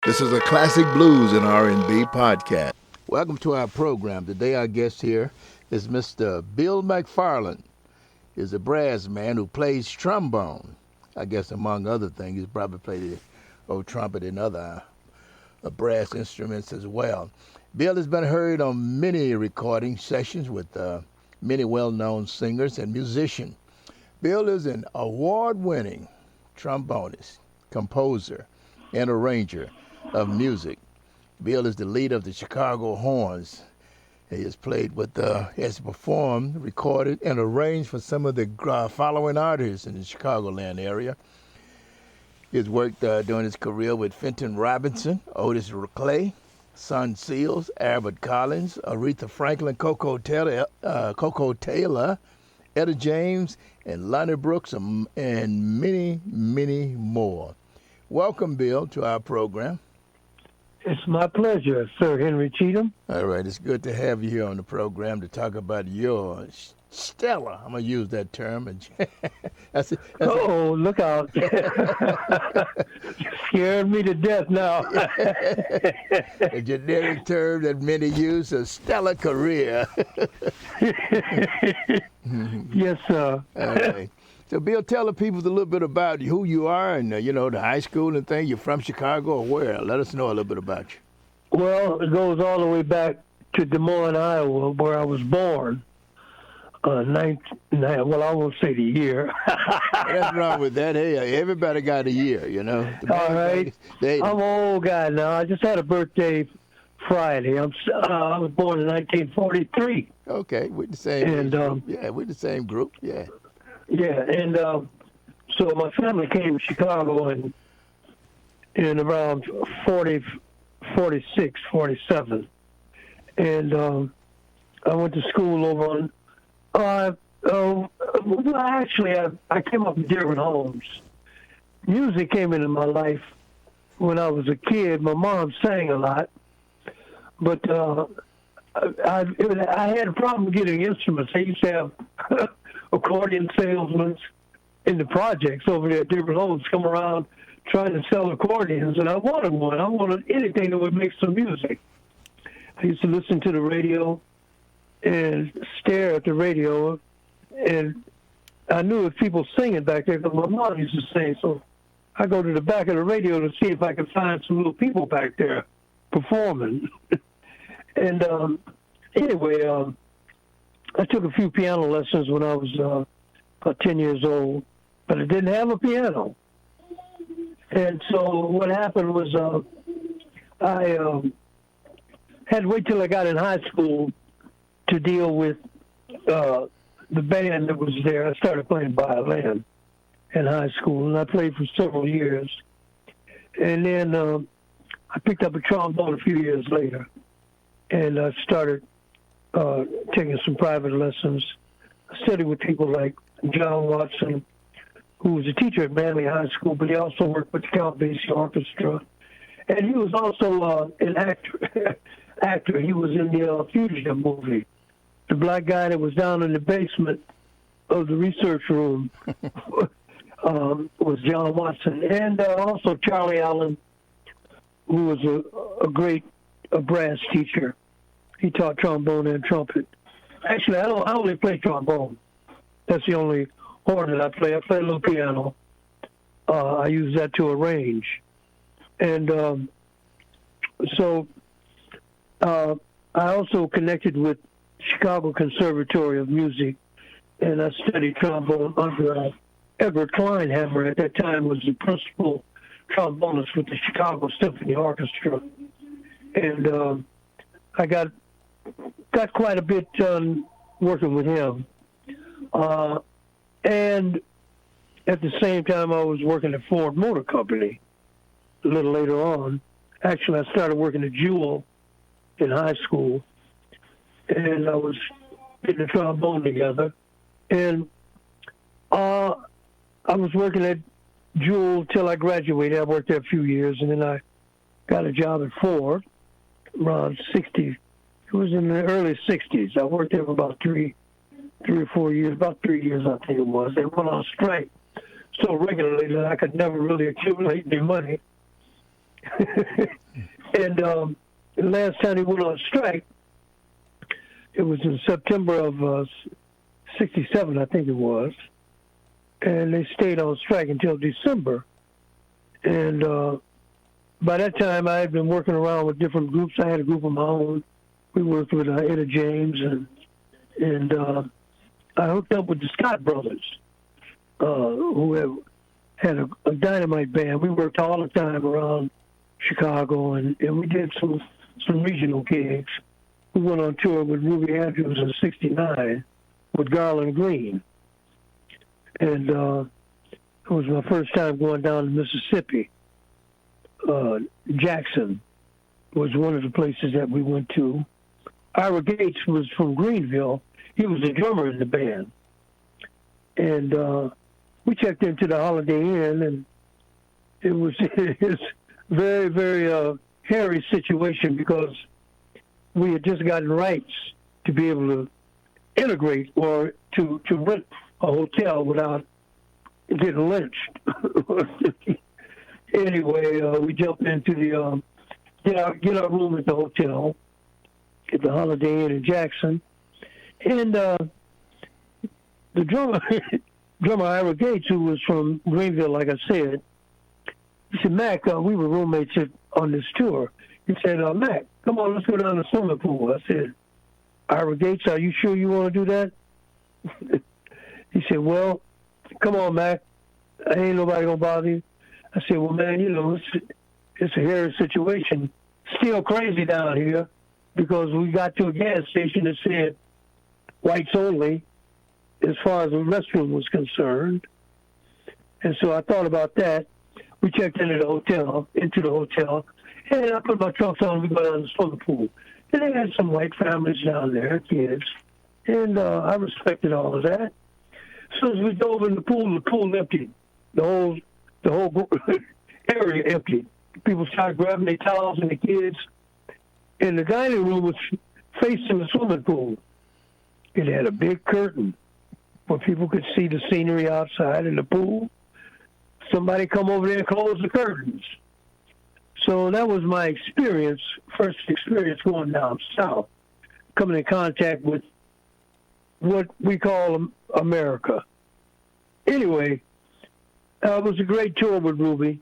This is a classic blues and R&B podcast. Welcome to our program. Today our guest here is Mr. Bill Macfarland. He's a brass man who plays trombone. I guess among other things, he's probably played the old trumpet and other brass instruments as well. Bill has been heard on many recording sessions with many well-known singers and musicians. Bill is an award-winning trombonist, composer, and arranger of music. Bill is the leader of the Chicago Horns. He has played with, has performed, recorded, and arranged for some of the following artists in the Chicagoland area. He's worked during his career with Fenton Robinson, Otis Clay, Son Seals, Albert Collins, Aretha Franklin, Coco Taylor, Etta James, and Lonnie Brooks, and many, many more. Welcome, Bill, to our program. It's my pleasure, Sir Henry Cheatham. All right, it's good to have you here on the program to talk about your stellar, I'm going to use that term. Look out. Scared me to death now. A generic term that many use, a stellar career. Yes, sir. All right. So, Bill, tell the people a little bit about who you are and, the high school and thing. You're from Chicago or where? Let us know a little bit about you. Well, it goes all the way back to Des Moines, Iowa, where I was born. I won't say the year. What's wrong with that? Hey, everybody got a year, All right. I'm an old guy now. I just had a birthday Friday. I was born in 1943. Okay, we're the same. And we're the same group. Yeah. Yeah, and so my family came to Chicago in around 46, 47. And I went to school over on, I came up in different homes. Music came into my life when I was a kid. My mom sang a lot, but I had a problem getting instruments. I used to have accordion salesmen in the projects over there at different homes come around trying to sell accordions, and I wanted one. I wanted anything that would make some music. I used to listen to the radio and stare at the radio, and I knew if people singing back there because my mom used to sing, so I go to the back of the radio to see if I could find some little people back there performing. And anyway, I took a few piano lessons when I was about 10 years old, but I didn't have a piano. And so what happened was I had to wait till I got in high school to deal with the band that was there. I started playing violin in high school, and I played for several years. And then I picked up a trombone a few years later, and I started taking some private lessons. I studied with people like John Watson, who was a teacher at Manly High School, but he also worked with the Count Basie Orchestra. And he was also an actor. He was in the Fugitive movie. The black guy that was down in the basement of the research room was John Watson. And also Charlie Allen, who was a great brass teacher. He taught trombone and trumpet. Actually, I only play trombone. That's the only horn that I play. I play a little piano. I use that to arrange. And so I also connected with Chicago Conservatory of Music, and I studied trombone under Edward Kleinhammer. At that time was the principal trombonist with the Chicago Symphony Orchestra. And I got quite a bit done working with him. And at the same time, I was working at Ford Motor Company a little later on. Actually, I started working at Jewel in high school, and I was getting the trombone together. And I was working at Jewel till I graduated. I worked there a few years, and then I got a job at Ford around 60. It was in the early 60s. I worked there for about three or 4 years, about 3 years, I think it was. They went on strike so regularly that I could never really accumulate any money. And the last time he went on strike, it was in September of '67, I think it was. And they stayed on strike until December. And by that time, I had been working around with different groups. I had a group of my own. We worked with Etta James, and I hooked up with the Scott Brothers, who had a dynamite band. We worked all the time around Chicago, and we did some regional gigs. We went on tour with Ruby Andrews in '69 with Garland Green. And it was my first time going down to Mississippi. Jackson was one of the places that we went to. Ira Gates was from Greenville. He was the drummer in the band. And we checked into the Holiday Inn, and it was very, very hairy situation because we had just gotten rights to be able to integrate or to rent a hotel without getting lynched. Anyway, we jumped into the get our room at the hotel at the Holiday Inn in Jackson, and the drummer Ira Gates, who was from Greenville, like I said, he said, "Mac, we were roommates on this tour." He said, "Mac, come on, let's go down to the swimming pool." I said, "Ira Gates, are you sure you want to do that?" He said, "Well, come on, Mac. Ain't nobody gonna bother you." I said, "Well, man, it's a hairy situation. Still crazy down here because we got to a gas station that said whites only as far as the restroom was concerned." And so I thought about that. We checked into the hotel, and I put my trunks on and we go down to the swimming pool. And they had some white families down there, kids. And I respected all of that. So as we dove in the pool emptied. The whole area emptied. People started grabbing their towels and the kids. And the dining room was facing the swimming pool. It had a big curtain where people could see the scenery outside in the pool. Somebody come over there and close the curtains. So that was my first experience going down south, coming in contact with what we call America. Anyway, it was a great tour with Ruby.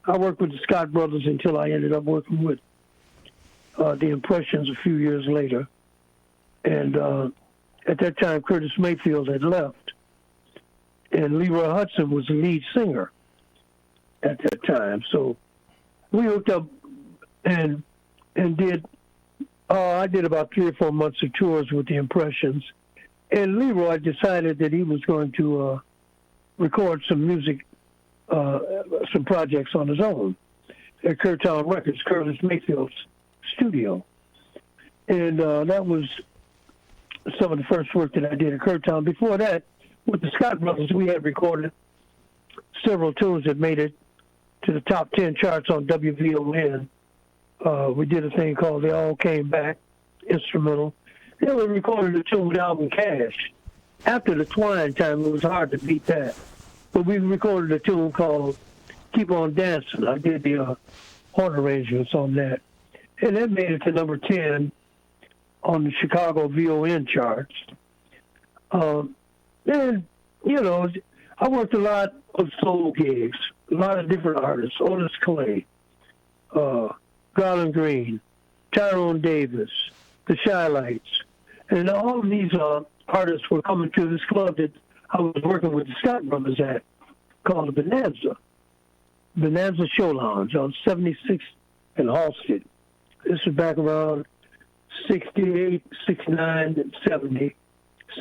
I worked with the Scott Brothers until I ended up working with the Impressions a few years later. And at that time, Curtis Mayfield had left. And Leroy Hudson was the lead singer at that time. So we hooked up and did, I did about 3 or 4 months of tours with the Impressions. And Leroy decided that he was going to record some music, some projects on his own at Curtown Records, Curtis Mayfield's studio. And that was some of the first work that I did at Curtown. Before that, with the Scott Brothers, we had recorded several tunes that made it to the top 10 charts on WVON. We did a thing called They All Came Back, instrumental. Then we recorded a tune with Alvin Cash. After the Twine time, it was hard to beat that. But we recorded a tune called Keep On Dancing. I did the horn arrangements on that. And that made it to number 10 on the Chicago VON charts. And, I worked a lot of solo gigs, a lot of different artists, Otis Clay, Garland Green, Tyrone Davis, the Shy Lights. And all of these artists were coming to this club that I was working with the Scott Brothers at, called the Bonanza Show Lounge on 76th and Halsted. This was back around 68, 69, and 70,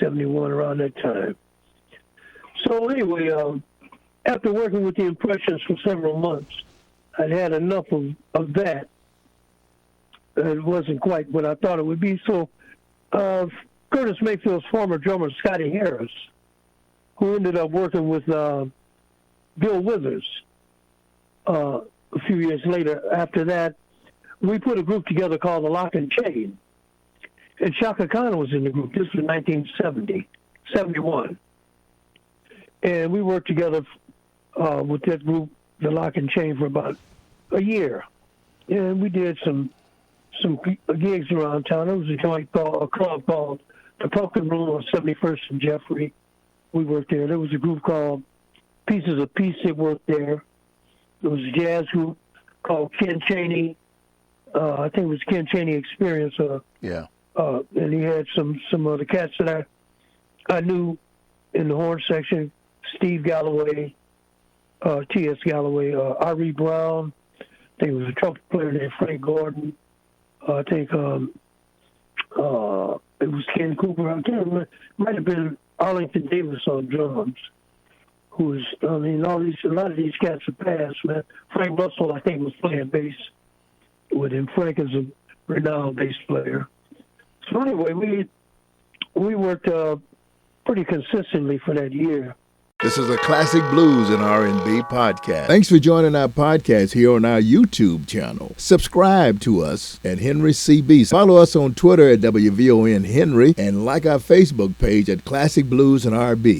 71, around that time. So anyway, after working with the Impressions for several months, I'd had enough of that. It wasn't quite what I thought it would be. So Curtis Mayfield's former drummer, Scotty Harris, who ended up working with Bill Withers a few years later. After that, we put a group together called the Lock and Chain. And Shaka Khan was in the group. This was 1970, 71. And we worked together with that group, the Lock and Chain, for about a year Yeah, we did some gigs around town. There was a club called the Pumpkin Room on 71st and Jeffrey. We worked there. There was a group called Pieces of Peace that worked there. There was a jazz group called Ken Chaney. I think it was Ken Chaney Experience. And he had some other cats that I knew in the horn section. Steve Galloway, T.S. Galloway, R.E. Brown. I think it was a trumpet player named Frank Gordon. I think it was Ken Cooper. I can't remember. It might have been Arlington Davis on drums. A lot of these cats have passed, man. Frank Russell, I think, was playing bass with him. Frank is a renowned bass player. So anyway, we worked pretty consistently for that year. This is a classic blues and R&B podcast. Thanks for joining our podcast here on our YouTube channel. Subscribe to us at Henry CB. Follow us on Twitter at WVON Henry and like our Facebook page at Classic Blues and R&B.